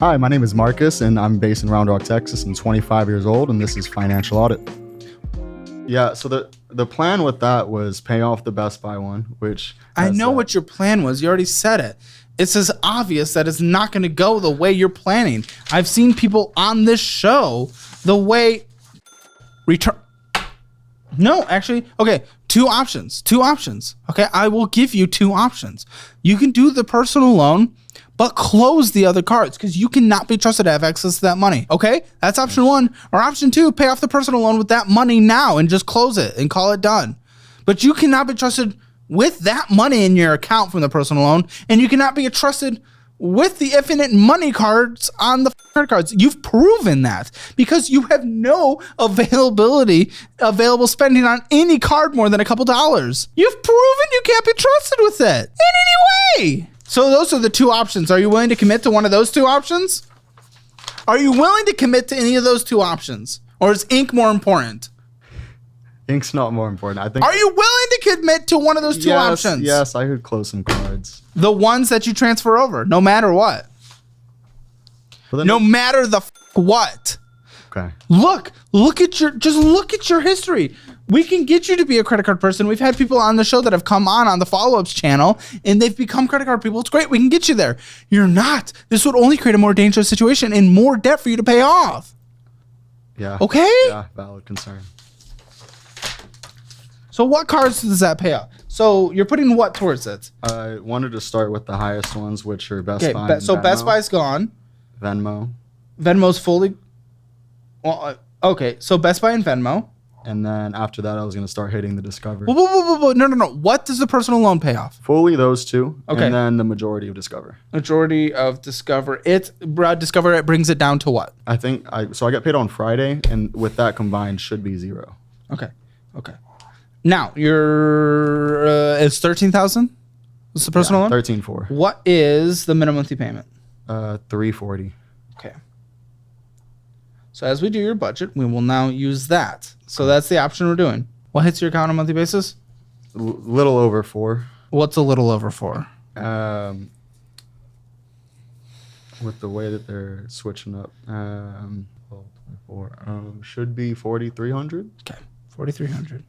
Hi, my name is Marcus, and I'm based in Round Rock, Texas. I'm 25 years old, and this is Financial Audit. Yeah, so the plan with that was pay off the Best Buy one, which... I know what your plan was. You already said it. It's as obvious that it's not going to go the way you're planning. I've seen people on this show, the way... No, actually, okay, two options. Okay, I will give you two options. You can do the personal loan, but close the other cards because you cannot be trusted to have access to that money. Okay, that's option one. Or option two, pay off the personal loan with that money now and just close it and call it done. But you cannot be trusted with that money in your account from the personal loan, and you cannot be trusted with the infinite money cards on the credit cards. You've proven that because you have no available spending on any card more than a couple dollars. You've proven you can't be trusted with it in any way. So those are the two options. Are you willing to commit to one of those two options? Are you willing to commit to any of those two options? Or is ink more important? Ink's not more important. I think. Are you willing to commit to one of those two options? Yes, I could close some cards. The ones that you transfer over, no matter what. No matter the what. Okay. Look at your history. We can get you to be a credit card person. We've had people on the show that have come on the follow-ups channel, and they've become credit card people. It's great. We can get you there. You're not. This would only create a more dangerous situation and more debt for you to pay off. Yeah. Okay? Yeah, valid concern. So what cards does that pay off? So you're putting what towards it? I wanted to start with the highest ones, which are Best Buy and so Venmo. Best Buy's gone. Venmo's fully... Well, okay, so Best Buy and Venmo. And then after that, I was going to start hitting the Discover. Whoa. No. What does the personal loan pay off? Fully those two. Okay. And then the majority of Discover. Discover. Discover, it brings it down to what? I think I got paid on Friday, and with that combined should be zero. Okay. Now, it's $13,000? What's the personal loan? $13,400. What is the minimum monthly payment? $340. Okay. So as we do your budget, we will now use that. So that's the option we're doing. What hits your account on a monthly basis? Little over $4. What's a little over $4? With the way that they're switching up, should be $4,300. Okay, $4,300. Your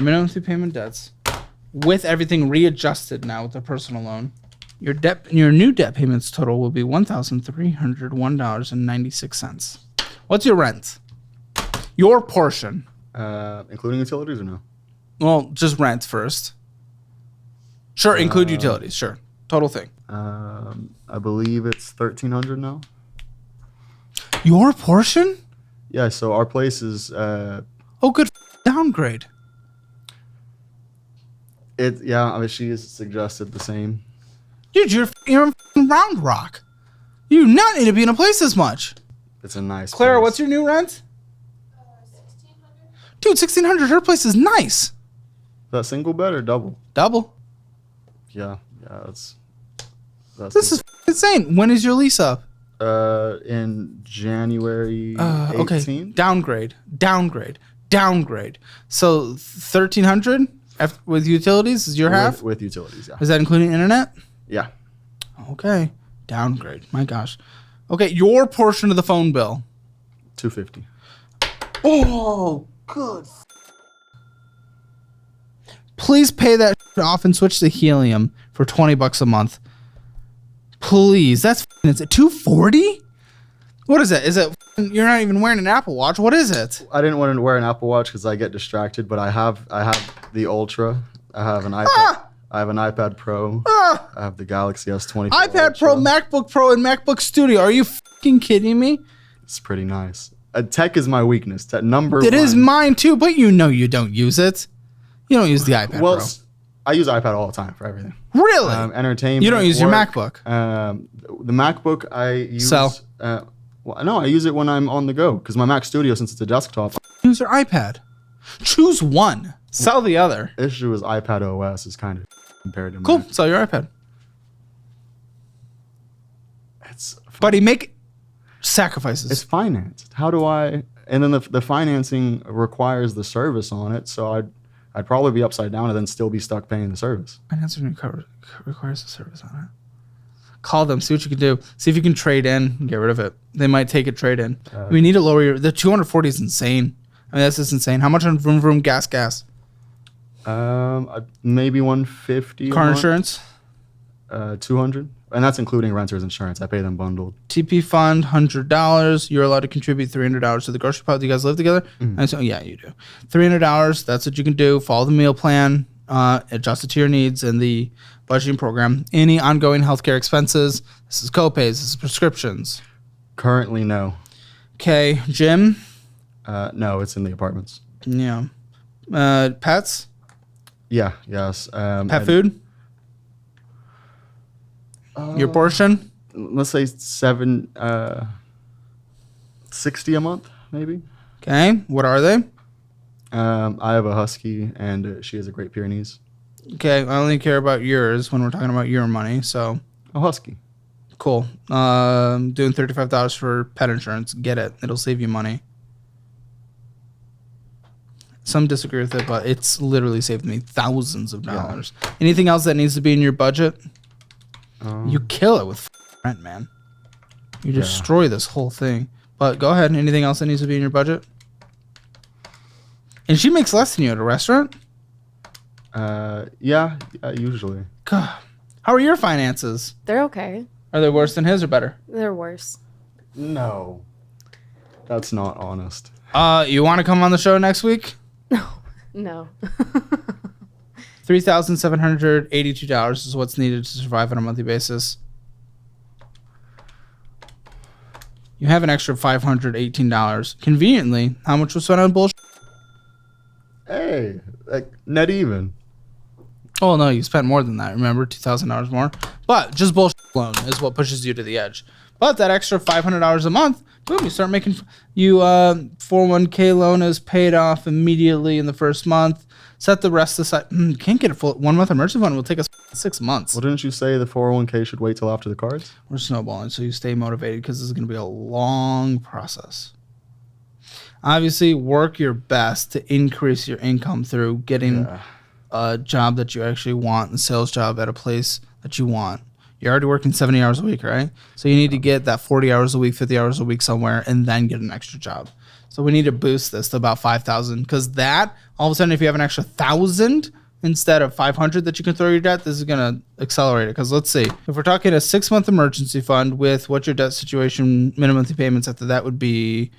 minimum monthly payment debts, with everything readjusted now with the personal loan, your new debt payments total will be $1,301.96. What's your rent? Your portion. Including utilities or no? Well, just rent first. Sure, include utilities. Sure, total thing. I believe it's $1,300 now. Your portion? Yeah. So our place is. Good downgrade. She has suggested the same. Dude, you're in Round Rock. You do not need to be in a place this much. It's a nice Clara, place. what's your new rent? $1,600. Dude, $1,600. Her place is nice. Is that single bed or double? Double. Yeah, that's This is insane. When is your lease up? In January 18th. Okay. Downgrade. So $1,300 with utilities is your half? With utilities, yeah. Is that including internet? Yeah. Okay. Downgrade. My gosh. Okay, your portion of the phone bill. $250. Oh, good. Please pay that off and switch to helium for $20 a month. Please. It's at $240? What is it? Is it you're not even wearing an Apple Watch? What is it? I didn't want to wear an Apple Watch because I get distracted, but I have the Ultra. I have an iPad. I have an iPad Pro. I have the Galaxy S24. iPad Pro, MacBook Pro, and MacBook Studio. Are you fucking kidding me? It's pretty nice. Tech is my weakness. Number one. It is mine too, but you don't use it. You don't use the iPad Pro. I use iPad all the time for everything. Really? Entertainment. You don't use your MacBook. The MacBook I use. Sell. No, I use it when I'm on the go because my Mac Studio, since it's a desktop. Use your iPad. Choose one. Sell the other. The issue is iPad OS is kind of compared to cool. Mac. Sell your iPad. Buddy, make sacrifices. It's financed. How do I? And then the financing requires the service on it, so I'd probably be upside down and then still be stuck paying the service. Financing requires a service on it. Call them, see what you can do. See if you can trade in and get rid of it. They might take a trade in. We need to lower the 240 is insane. I mean, that's just insane. How much on vroom vroom gas? Maybe 150. Car insurance? 200. And that's including renter's insurance. I pay them bundled. TP fund, $100. You're allowed to contribute $300 to the grocery pot. Do you guys live together? Mm-hmm. And so, yeah, you do. $300. That's what you can do. Follow the meal plan. Adjust it to your needs and the budgeting program. Any ongoing healthcare expenses. This is copays. This is prescriptions. Currently, no. Okay. Gym? No, it's in the apartments. Yeah. Pets? Yeah, yes. Pet food? Your portion? Let's say 60 a month, maybe. Okay. What are they? I have a husky, and she has a Great Pyrenees. Okay. I only care about yours when we're talking about your money. So A husky. cool. Doing $35 for pet insurance. Get it. It'll save you money. Some disagree with it, but it's literally saved me thousands of dollars. Anything else that needs to be in your budget? You kill it with rent, man. You destroy this whole thing. But go ahead. Anything else that needs to be in your budget? And she makes less than you at a restaurant? Yeah, usually. God. How are your finances? They're okay. Are they worse than his or better? They're worse. No. That's not honest. You want to come on the show next week? No. $3,782 is what's needed to survive on a monthly basis. You have an extra $518. Conveniently, how much was spent on bullshit? Hey, like net even. Oh, no, you spent more than that. Remember, $2,000 more. But just bullshit alone is what pushes you to the edge. But that extra $500 a month, boom, you start making... 401k loan is paid off immediately in the first month. Set the rest aside. Can't get a full 1 month emergency fund. It will take us 6 months. Well, didn't you say the 401k should wait till after the cards? We're snowballing, so you stay motivated because this is going to be a long process. Obviously, work your best to increase your income through getting a job that you actually want, a sales job at a place that you want. You're already working 70 hours a week, right? So you need to get that 40 hours a week, 50 hours a week somewhere, and then get an extra job. So we need to boost this to about 5,000 because that, all of a sudden, if you have an extra 1,000 instead of 500 that you can throw your debt, this is going to accelerate it. Because let's see, if we're talking a 6-month emergency fund with what your debt situation, minimum monthly payments after that would be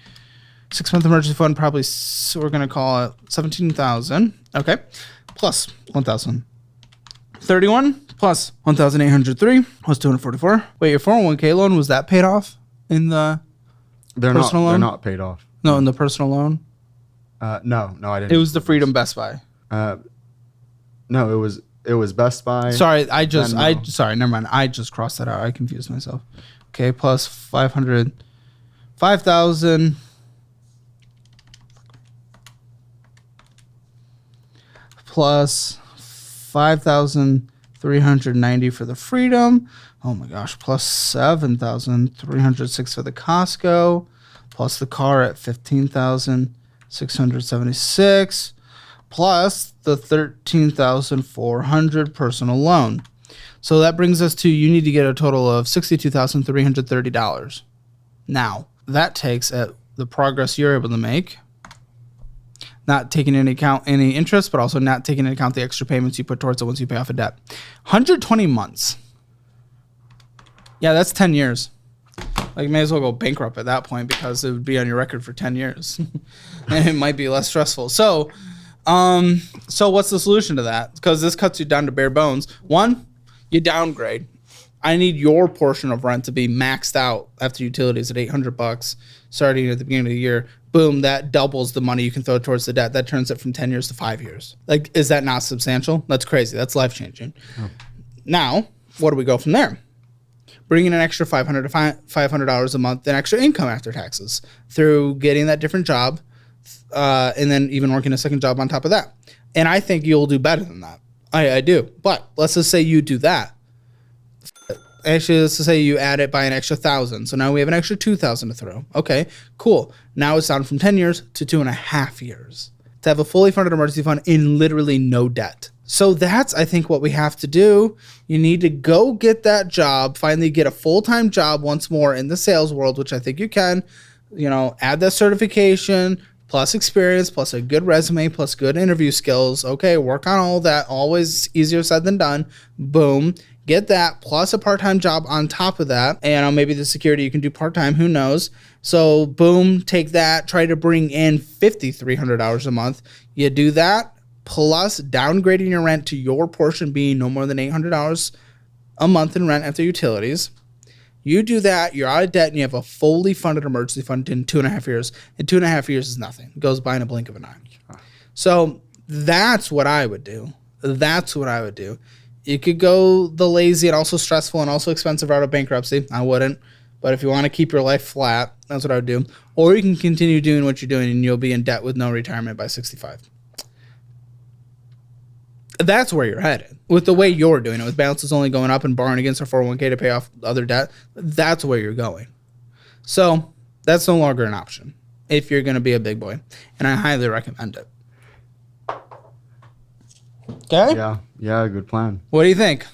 6-month emergency fund, probably, so we're going to call it 17,000. Okay. Plus 1,000. 31 plus 1,803 was 244. Wait, your 401k loan, was that paid off in the personal loan? They're not paid off. No, in the personal loan? No, I didn't. It was the Freedom Best Buy. No, it was Best Buy. Sorry, sorry, never mind. I just crossed that out. I confused myself. Okay, plus 5,000 plus 5,390 for the Freedom. Oh my gosh, plus 7,306 for the Costco, plus the car at 15,676, plus the 13,400 personal loan. So that brings us to, you need to get a total of $62,330. Now, that takes at the progress you're able to make, not taking into account any interest, but also not taking into account the extra payments you put towards it once you pay off a debt. 120 months. Yeah, that's 10 years. Like, you may as well go bankrupt at that point because it would be on your record for 10 years. And it might be less stressful. So what's the solution to that? Because this cuts you down to bare bones. One, you downgrade. I need your portion of rent to be maxed out after utilities at $800 starting at the beginning of the year. Boom, that doubles the money you can throw towards the debt. That turns it from 10 years to 5 years. Like, is that not substantial? That's crazy. That's life-changing. Oh. Now, what do we go from there? Bring in an extra $500 a month, an extra income after taxes through getting that different job, and then even working a second job on top of that. And I think you'll do better than that. I do. But let's just say you do that. Actually, let's just say you add it by an extra 1,000. So now we have an extra 2,000 to throw. Okay, cool. Now it's down from 10 years to 2.5 years to have a fully funded emergency fund in literally no debt. So that's, I think, what we have to do. You need to go get that job, finally get a full-time job once more in the sales world, which I think you can, add that certification, plus experience, plus a good resume, plus good interview skills. Okay, work on all that. Always easier said than done. Boom. Get that, plus a part-time job on top of that. And maybe the security you can do part-time, who knows? So boom, take that, try to bring in $5,300 a month. You do that, plus downgrading your rent to your portion being no more than $800 a month in rent after utilities. You do that, you're out of debt, and you have a fully funded emergency fund in 2.5 years. And 2.5 years is nothing. It goes by in a blink of an eye. So that's what I would do. You could go the lazy and also stressful and also expensive route of bankruptcy. I wouldn't. But if you want to keep your life flat, that's what I would do. Or you can continue doing what you're doing and you'll be in debt with no retirement by 65. That's where you're headed. With the way you're doing it, with balances only going up and borrowing against our 401k to pay off other debt, that's where you're going. So that's no longer an option if you're going to be a big boy. And I highly recommend it. Okay? Yeah, good plan. What do you think?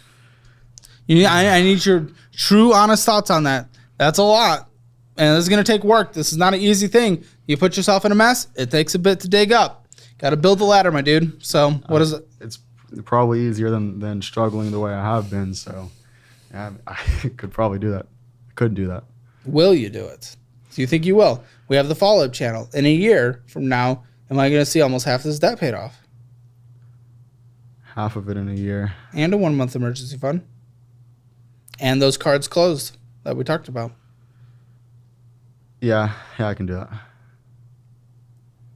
I need your true, honest thoughts on that. That's a lot. And this is going to take work. This is not an easy thing. You put yourself in a mess, it takes a bit to dig up. Got to build the ladder, my dude. So what is it? It's probably easier than struggling the way I have been. So yeah, I could probably do that. Couldn't do that. Will you do it? Do you think you will? We have the follow-up channel. In a year from now, am I going to see almost half this debt paid off? Half of it in a year. And a 1-month emergency fund. And those cards closed that we talked about. Yeah, I can do that.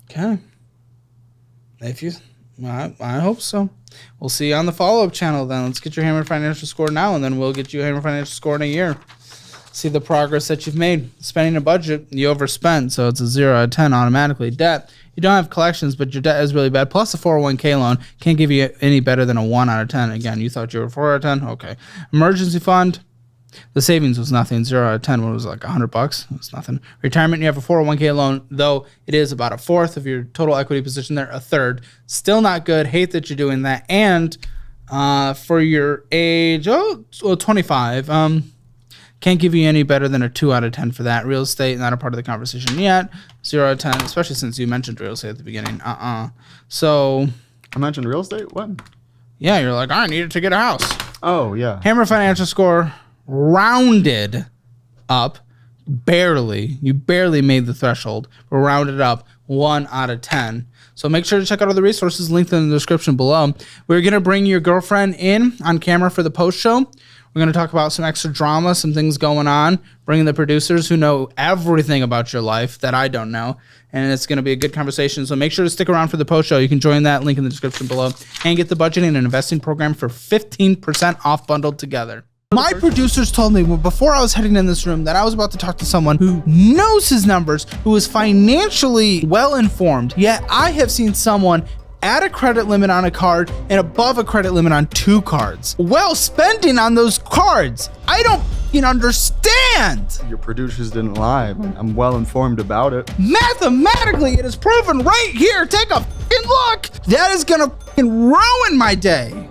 Okay. I hope so. We'll see you on the follow-up channel then. Let's get your Hammer Financial Score now, and then we'll get you a Hammer Financial Score in a year. See the progress that you've made. Spending a budget, you overspend, so it's a 0 out of 10 automatically. Debt, you don't have collections, but your debt is really bad. Plus a 401k loan can't give you any better than a 1 out of 10. Again, you thought you were 4 out of 10? Okay. Emergency fund, the savings was nothing. 0 out of 10, what was it, like $100? It was nothing. Retirement, you have a 401k loan, though it is about a fourth of your total equity position there, a third. Still not good. Hate that you're doing that. And for your age, 25, can't give you any better than a 2 out of 10 for that. Real estate, not a part of the conversation yet. 0 out of 10, especially since you mentioned real estate at the beginning. So I mentioned real estate? What? Yeah, you're like, I needed to get a house. Oh, yeah. Hammer Financial Score, rounded up, barely. You barely made the threshold, but rounded up 1 out of 10. So make sure to check out all the resources linked in the description below. We're going to bring your girlfriend in on camera for the post show. We're going to talk about some extra drama, some things going on, bringing the producers who know everything about your life that I don't know. And it's going to be a good conversation. So make sure to stick around for the post show. You can join that link in the description below and get the budgeting and investing program for 15% off bundled together. My producers told me before I was heading in this room that I was about to talk to someone who knows his numbers, who is financially well informed. Yet I have seen someone add a credit limit on a card and above a credit limit on 2 cards while spending on those cards. I don't understand. Your producers didn't lie. I'm well informed about it. Mathematically, it is proven right here. Take a fucking look. That is gonna fucking ruin my day.